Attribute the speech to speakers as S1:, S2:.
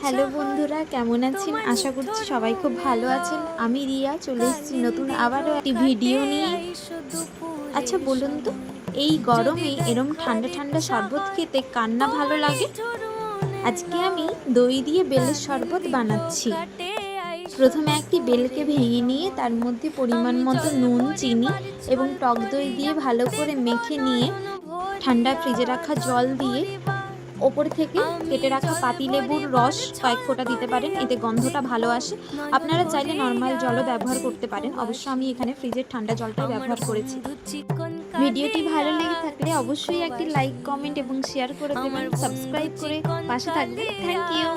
S1: Hello বন্ধুরা, কেমন আছেন? আশা করছি সবাই খুব ভালো আছেন। আমি রিয়া চলে এসেছি নতুন আবারও একটি ভিডিও নিয়ে। আচ্ছা বলুন তো, এই গরমে এরম ঠান্ডা ঠান্ডা শরবত খেতে কার না ভালো লাগে? আজকে আমি দই দিয়ে বেলের শরবত বানাচ্ছি। প্রথমে একটি বেলকে ভেঙে নিয়ে তার মধ্যে পরিমাণ মতো নুন, চিনি এবং টক দই দিয়ে ভালো করে মেখে নিয়ে ঠান্ডা ফ্রিজে রাখা জল দিয়ে ওপর থেকে কেটে রাখা পাতিলেবুর রস কয়েক ফোঁটা দিতে পারেন, এতে গন্ধটা ভালো আসে। আপনারা চাইলে নর্মাল জলও ব্যবহার করতে পারেন, অবশ্য আমি এখানে ফ্রিজের ঠান্ডা জলটাই ব্যবহার করেছি। ভিডিওটি ভালো লেগে থাকলে অবশ্যই একটি লাইক, কমেন্ট এবং শেয়ার করে দেবেন। সাবস্ক্রাইব করে পাশে থাকবেন। Thank you.